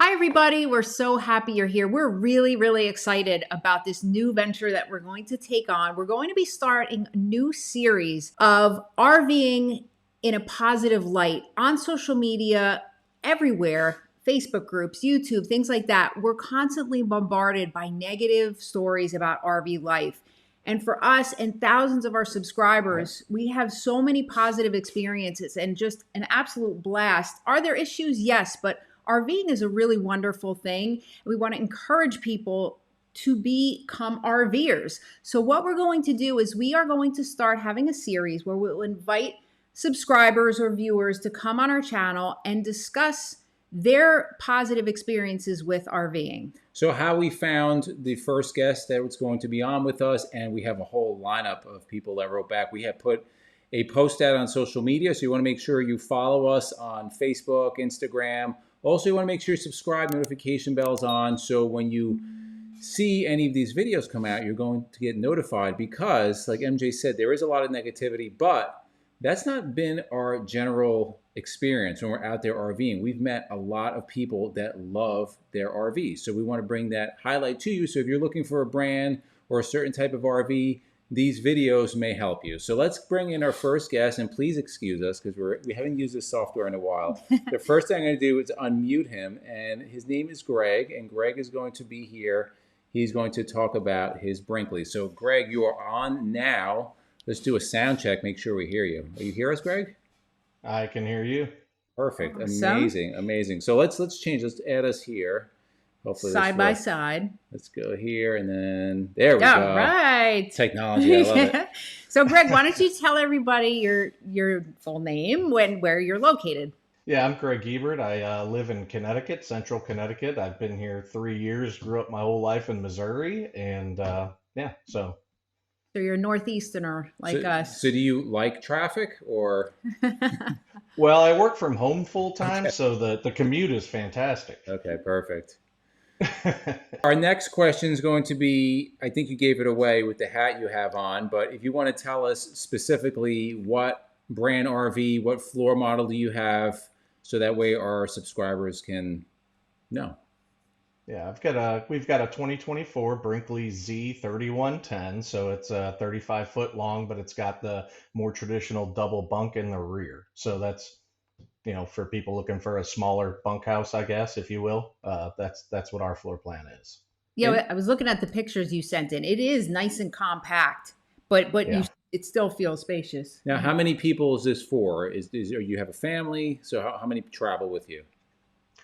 Hi, everybody. We're so happy you're here. We're really, really excited about this new venture that we're going to take on. We're going to be starting a new series of RVing in a positive light on social media, everywhere. Facebook groups, YouTube, things like that. We're constantly bombarded by negative stories about RV life. And for us and thousands of our subscribers, we have so many positive experiences and just an absolute blast. Are there issues? Yes, but RVing is a really wonderful thing. We want to encourage people to become RVers. So what we're going to do is we are going to start having a series where we'll invite subscribers or viewers to come on our channel and discuss their positive experiences with RVing. So how we found the first guest that was going to be on with us, and we have a whole lineup of people that wrote back. We have put a post out on social media, so you want to make sure you follow us on Facebook, Instagram. Also, you want to make sure you subscribe, notification bells on, so when you see any of these videos come out, you're going to get notified because, like MJ said, there is a lot of negativity, but that's not been our general experience when we're out there RVing. We've met a lot of people that love their RVs. So we want to bring that highlight to you. So if you're looking for a brand or a certain type of RV, these videos may help you. So let's bring in our first guest, and please excuse us because we haven't used this software in a while. The first thing I'm going to do is unmute him, and his name is Greg, and Greg is going to be here. He's going to talk about his Brinkley. So Greg, you are on now. Let's do a sound check, make sure we hear you. You hear us, Greg? I can hear you. Perfect. Awesome. Amazing. Amazing. So let's change. Let's add us here. Hopefully side by side. Let's go here and then there we go. All right. Technology. I love it. So Greg, why don't you tell everybody your full name, where you're located? Yeah, I'm Greg Ebert. I live in Connecticut, central Connecticut. I've been here 3 years, grew up my whole life in Missouri, and so. So you're a Northeasterner like us. So do you like traffic or? Well, I work from home full time, so the commute is fantastic. Okay, perfect. Our next question is going to be, I think you gave it away with the hat you have on, but if you want to tell us specifically what brand RV, what floor model do you have, so that way our subscribers can know. Yeah, we've got a 2024 Brinkley Z3110, so it's 35 foot long, but it's got the more traditional double bunk in the rear. So that's, for people looking for a smaller bunkhouse, I guess, if you will. That's what our floor plan is. Yeah, I was looking at the pictures you sent in. It is nice and compact, but Yeah. it still feels spacious. Now, how many people is this for? Or you have a family? So how many travel with you?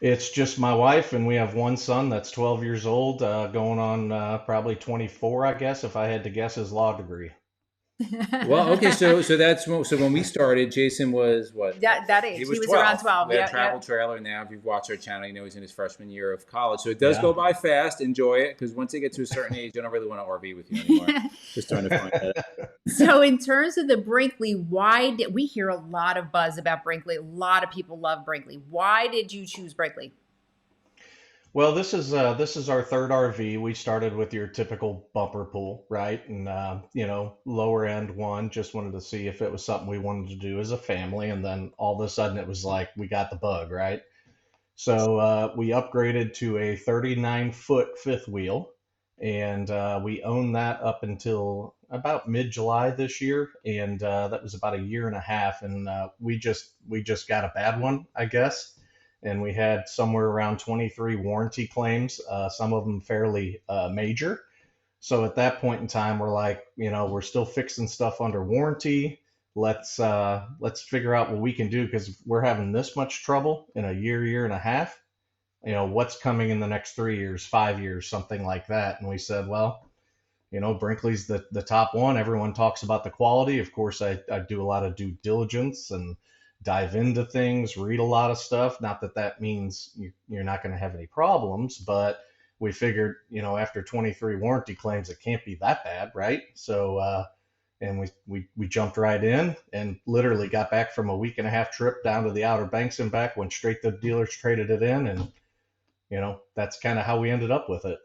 It's just my wife, and we have one son that's 12 years old, going on probably 24, I guess, if I had to guess his law degree. Well, okay, so when we started, Jason was what? That age. He was 12. around 12. We had a travel trailer. Now, if you've watched our channel, you know he's in his freshman year of college. So it does go by fast. Enjoy it, because once they get to a certain age, they don't really want to RV with you anymore. Just trying to find that. So in terms of the Brinkley, why did we hear a lot of buzz about Brinkley? A lot of people love Brinkley. Why did you choose Brinkley? Well, this is our third RV. We started with your typical bumper pool, right? And lower end one. Just wanted to see if it was something we wanted to do as a family, and then all of a sudden it was like we got the bug, right? So we upgraded to a 39-foot fifth wheel, and we owned that up until about mid-July this year, and that was about a year and a half, and we just got a bad one, I guess. And we had somewhere around 23 warranty claims, some of them fairly major. So at that point in time, we're like, we're still fixing stuff under warranty. Let's figure out what we can do, because we're having this much trouble in a year and a half. What's coming in the next 3 years, 5 years, something like that. And we said, well, Brinkley's the top one. Everyone talks about the quality. Of course, I do a lot of due diligence and dive into things, read a lot of stuff. Not that means you're not going to have any problems, but we figured, after 23 warranty claims, it can't be that bad, right? So, and we jumped right in and literally got back from a week and a half trip down to the Outer Banks and back, went straight to the dealers, traded it in, and, that's kind of how we ended up with it.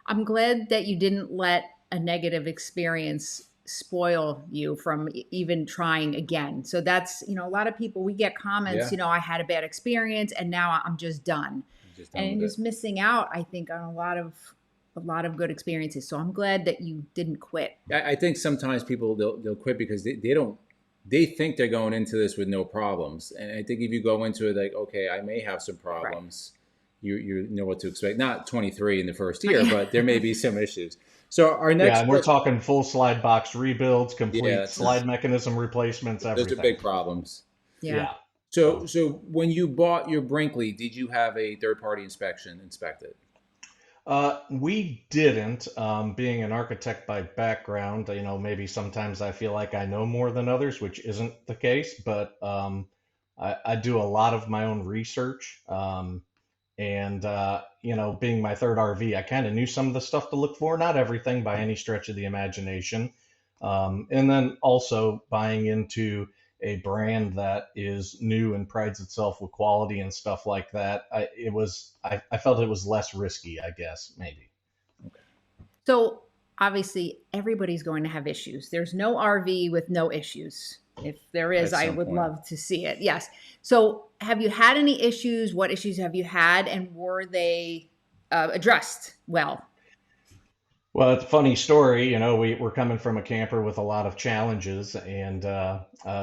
I'm glad that you didn't let a negative experience spoil you from even trying again. So that's, a lot of people, we get comments, I had a bad experience and now I'm just done. just done and with it. is missing out, I think, on a lot of good experiences. So I'm glad that you didn't quit. I think sometimes people they'll quit because they don't they think they're going into this with no problems, and I think if you go into it like, okay, I may have some Right. problems, you know what to expect. Not 23 in the first year, Right. but there may be some issues. So our Yeah, next and we're question, talking full slide box rebuilds, yeah, complete that's slide mechanism replacements, those are everything. big problems. Yeah. Yeah. So So so when you bought your Brinkley, did you have a third party inspection inspected? we didn't. Being an architect by background, maybe sometimes I feel like I know more than others, which isn't the case, but I do a lot of my own research. And being my third RV, I kind of knew some of the stuff to look for, not everything by any stretch of the imagination. And then also buying into a brand that is new and prides itself with quality and stuff like that. I felt it was less risky, I guess, maybe. Okay. So obviously, everybody's going to have issues. There's no RV with no issues. If there is, At I some would point. love to see it. Yes. So, have you had any issues? What issues have you had, and were they addressed well? Well, it's a funny story. We're coming from a camper with a lot of challenges, and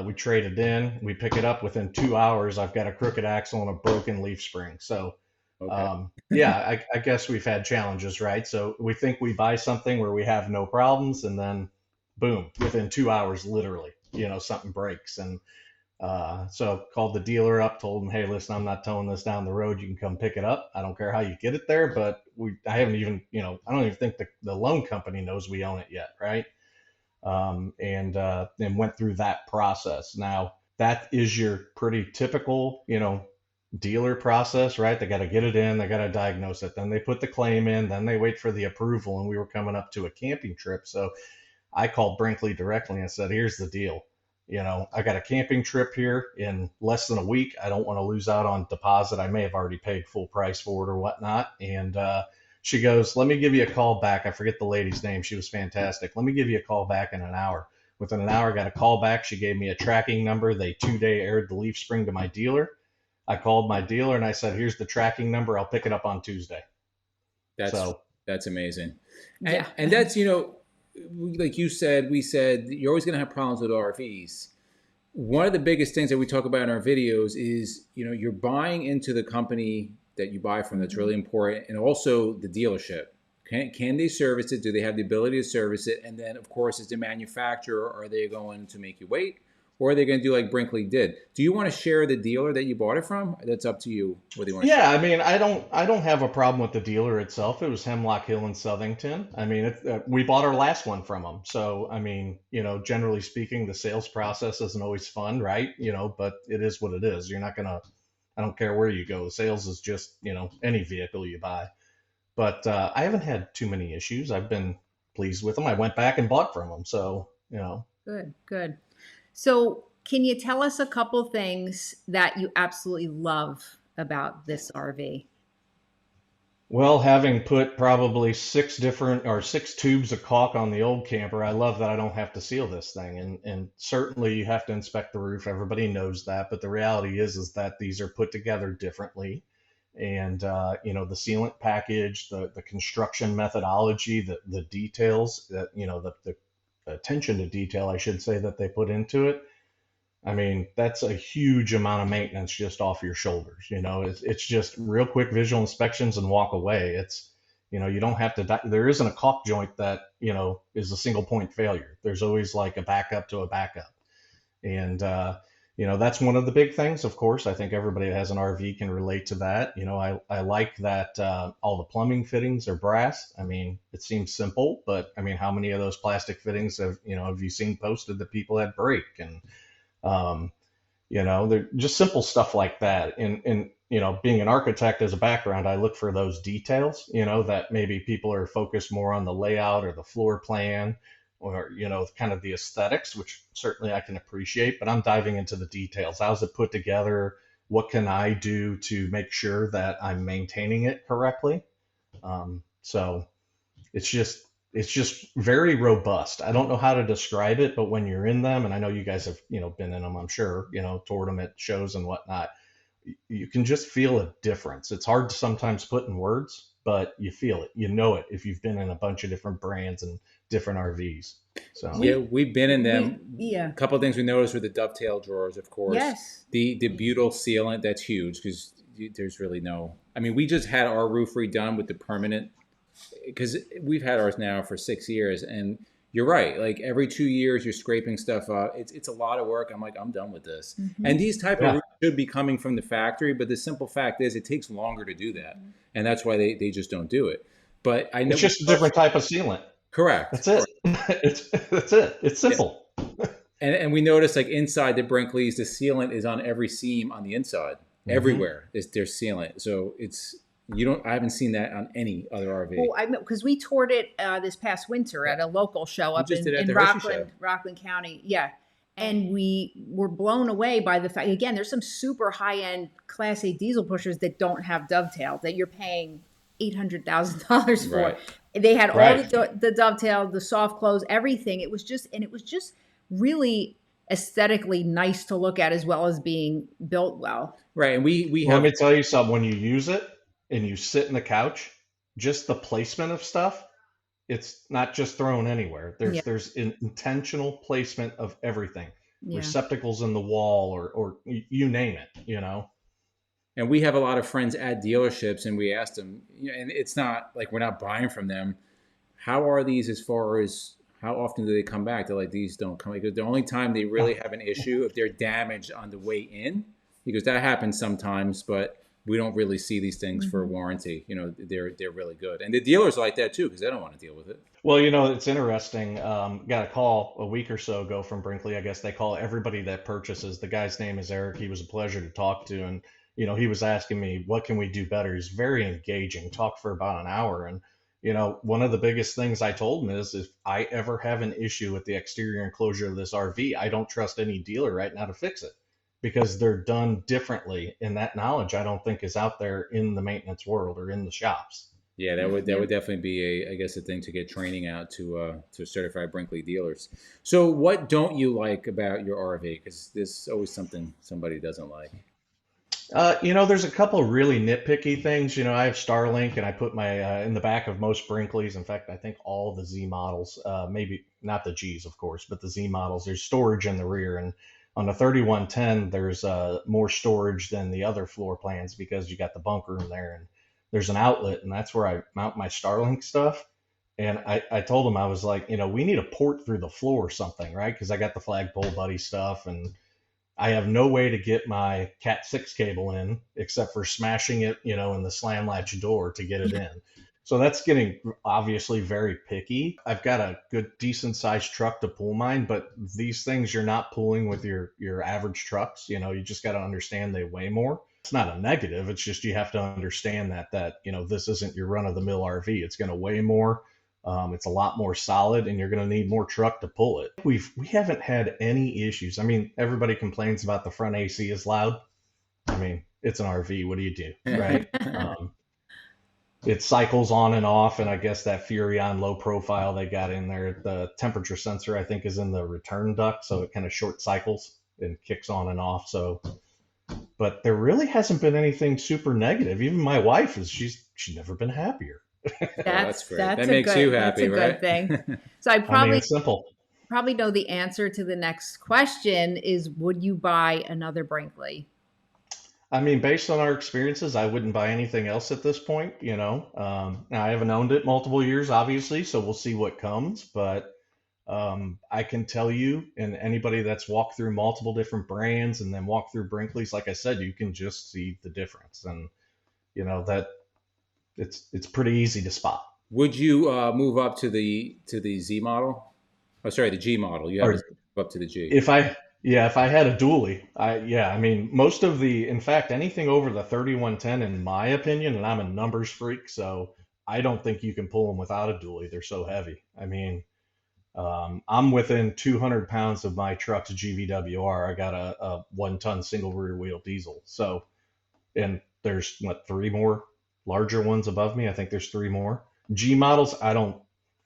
we traded in. We pick it up within 2 hours. I've got a crooked axle and a broken leaf spring. So, Okay. yeah, I guess we've had challenges, right? So we think we buy something where we have no problems, and then boom, within 2 hours, literally, something breaks. And so called the dealer up, told him, hey, listen, I'm not towing this down the road. You can come pick it up. I don't care how you get it there, but I haven't even, I don't even think the loan company knows we own it yet, right? And then went through that process. Now that is your pretty typical, dealer process, right? They got to get it in, they got to diagnose it, then they put the claim in, then they wait for the approval. And we were coming up to a camping trip, so I called Brinkley directly and said, here's the deal. I got a camping trip here in less than a week. I don't want to lose out on deposit. I may have already paid full price for it or whatnot. And she goes, let me give you a call back. I forget the lady's name. She was fantastic. Let me give you a call back in an hour. Within an hour, I got a call back. She gave me a tracking number. They 2-day aired the leaf spring to my dealer. I called my dealer and I said, here's the tracking number. I'll pick it up on Tuesday. That's So that's amazing. Yeah. And that's, like you said, we said you're always going to have problems with RVs. One of the biggest things that we talk about in our videos is, you're buying into the company that you buy from. That's Mhm. really important. And also the dealership. Can they service it? Do they have the ability to service it? And then, of course, as the manufacturer, are they going to make you wait? Or are they going to do like Brinkley did? Do you want to share the dealer that you bought it from? That's up to you whether you want to share. yeah, I mean, I don't have a problem with the dealer itself. It was Hemlock Hill in Southington. I mean, we bought our last one from them. So, I mean, generally speaking, the sales process isn't always fun, right? But it is what it is. You're not gonna. I don't care where you go. Sales is just any vehicle you buy. But I haven't had too many issues. I've been pleased with them. I went back and bought from them. So. Good, good. So, can you tell us a couple things that you absolutely love about this RV? Well, having put probably six tubes of caulk on the old camper, I love that I don't have to seal this thing. And certainly you have to inspect the roof. Everybody knows that, but the reality is that these are put together differently. And the sealant package, the construction methodology, the details that the attention to detail, I should say, that they put into it. I mean, that's a huge amount of maintenance just off your shoulders. It's just real quick visual inspections and walk away. You don't have to, there isn't a caulk joint that, is a single point failure. There's always like a backup to a backup. And, that's one of the big things, of course. I think everybody that has an RV can relate to that. I like that all the plumbing fittings are brass. I mean, it seems simple, but I mean, how many of those plastic fittings have you seen posted that people had break? And, um, they're just simple stuff like that. And being an architect as a background, I look for those details, that maybe people are focused more on the layout or the floor plan or, kind of the aesthetics, which certainly I can appreciate, but I'm diving into the details. How's it put together? What can I do to make sure that I'm maintaining it correctly? So it's just very robust. I don't know how to describe it, but when you're in them, and I know you guys have been in them, I'm sure toured them at shows and whatnot. you can just feel a difference. It's hard to sometimes put in words, but you feel it. You know it if you've been in a bunch of different brands and different RVs. So Yeah, We we've been in we them. yeah. A couple of things we noticed were the dovetail drawers, of course. Yes. The butyl sealant, that's huge because there's really no. I mean, we just had our roof redone with the permanent because we've had ours now for 6 years, and you're right. Like every 2 years, you're scraping stuff up. It's a lot of work. I'm like, I'm done with this. Hmm. And these type of yeah, roofs should be coming from the factory, but the simple fact is, it takes longer to do that, and that's why they just don't do it. But I know it's just a different type of sealant. correct, That's it. correct. That's it. It's Yeah. simple. And we noticed like inside the Brinkleys, the sealant is on every seam on the inside. Hmm. Everywhere is there's sealant. So it's you don't. I haven't seen that on any other RV. Well, I because we toured it this past winter Yeah. at a local show We up just did it at in the Hershey show. Rockland County. Yeah. And we were blown away by the fact, again, there's some super high end Class A diesel pushers that don't have dovetail that you're paying $800,000 for. Right. They had all Right. the dovetail, the soft close, everything. It was just really aesthetically nice to look at as well as being built well. Right. And we Let have me tell you something. When you use it and you sit in the couch, just the placement of stuff, it's not just thrown anywhere. Yeah. There's an intentional placement of everything. Yeah. Receptacles in the wall or you name it, and we have a lot of friends at dealerships, and we asked them, and it's not like we're not buying from them. How are these as far as how often do they come back? They're like, these don't come. Because the only time they really have an issue if they're damaged on the way in, because that happens sometimes, but we don't really see these things for warranty. They're really good, and the dealers like that too because they don't want to deal with it. Well, it's interesting. Got a call a week or so ago from Brinkley. I guess they call everybody that purchases. The guy's name is Eric. He was a pleasure to talk to. And, he was asking me, what can we do better? He's very engaging, talked for about an hour. And, one of the biggest things I told him is if I ever have an issue with the exterior enclosure of this RV, I don't trust any dealer right now to fix it because they're done differently. And that knowledge I don't think is out there in the maintenance world or in the shops. Yeah, that would definitely be I guess a thing to get training out to certified Brinkley dealers. So, what don't you like about your RV? Because there's always something somebody doesn't like. There's a couple of really nitpicky things. I have Starlink, and I put my in the back of most Brinkleys. In fact, I think all the Z models, maybe not the Gs, of course, but the Z models. There's storage in the rear, and on the 3110, there's more storage than the other floor plans because you got the bunk room there, and there's an outlet, and that's where I mount my Starlink stuff. And I told him I was like, we need a port through the floor or something, right? Because I got the flagpole buddy stuff, and I have no way to get my Cat 6 cable in except for smashing it, in the slam latch door to get it in. So that's getting obviously very picky. I've got a good, decent sized truck to pull mine, but these things you're not pulling with your average trucks. You just got to understand they weigh more. It's not a negative. It's just you have to understand that this isn't your run of the mill RV. It's going to weigh more. It's a lot more solid, and you're going to need more truck to pull it. We haven't had any issues. I mean, everybody complains about the front AC is loud. I mean, it's an RV. What do you do, right? It cycles on and off, and I guess that Furrion low profile they got in there, the temperature sensor I think is in the return duct, so it kind of short cycles and kicks on and off. So, but there really hasn't been anything super negative. Even my wife she's never been happier. That's great. That's That a makes good, you that's happy, a right? good thing. So I I mean, probably it's simple. probably know the answer to the next question is would you buy another Brinkley? I mean, based on our experiences, I wouldn't buy anything else at this point. Now I haven't owned it multiple years, obviously, so we'll see what comes. But I can tell you, and anybody that's walked through multiple different brands and then walked through Brinkley's, like I said, you can just see the difference, and that it's pretty easy to spot. Would you move up to the Z model? Oh, sorry, the G model. You have to Or move up to the G. if I had a dually, I mean, in fact, anything over the 3110, in my opinion, and I'm a numbers freak, so I don't think you can pull them without a dually. They're so heavy. I mean, I'm within 200 pounds of my truck's GVWR. I got a 1-ton single rear wheel diesel. So, and there's three more larger ones above me. I think there's three more G models. I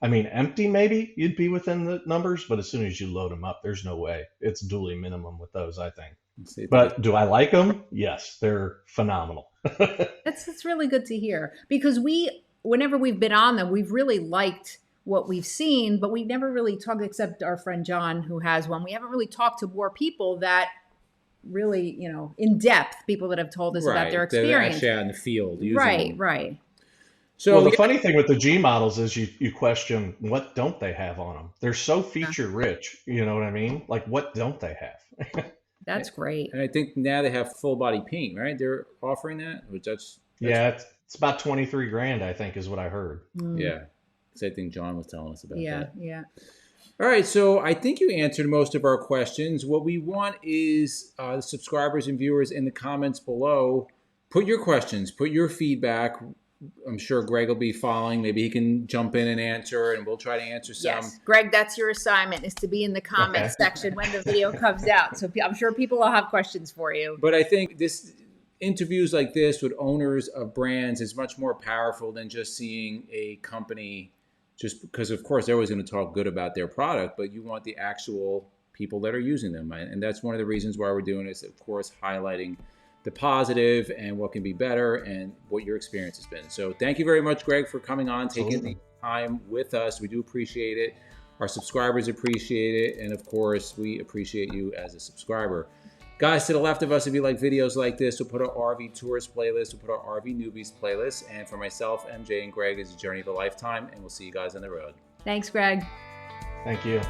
I mean, empty maybe you'd be within the numbers, but as soon as you load them up, there's no way. It's dually minimum with those, I think. See, I think But do I like them? Yes, they're phenomenal. That's really good to hear, because whenever we've been on them, we've really liked what we've seen, but we've never really talked, except our friend John who has one. We haven't really talked to more people that really, in depth, people that have told us about their They're experience. actually out in the field using Right, them. right. So Well, the funny thing with the G models is you question what don't they have on them? They're so feature rich, you know what I mean? Like what don't they have? That's great. and I think now they have full body paint, right? They're offering that, which that's Yeah, it's about 23 grand, I think, is what I heard. yeah. Because I think John was telling us about Yeah, that. yeah. All right, so I think you answered most of our questions. What we want is the subscribers and viewers in the comments below. Put your questions, put your feedback. I'm sure Greg will be following. Maybe he can jump in and answer, and we'll try to answer some. Yes, Greg, that's your assignment, is to be in the comments section when the video comes out. So I'm sure people will have questions for you. But I think interviews like this with owners of brands is much more powerful than just seeing a company, just because, of course, they're always going to talk good about their product, but you want the actual people that are using them. And that's one of the reasons why we're doing this, of course, highlighting the positive and what can be better and what your experience has been. So thank you very much, Greg, for coming on, taking the time with us. We do appreciate it. Our subscribers appreciate it. And of course, we appreciate you as a subscriber. Guys, to the left of us, if you like videos like this, we'll put our RV Tourist playlist, we'll put our RV Newbies playlist. And for myself, MJ, and Greg, is a journey of a lifetime. And we'll see you guys on the road. Thanks, Greg. Thank you.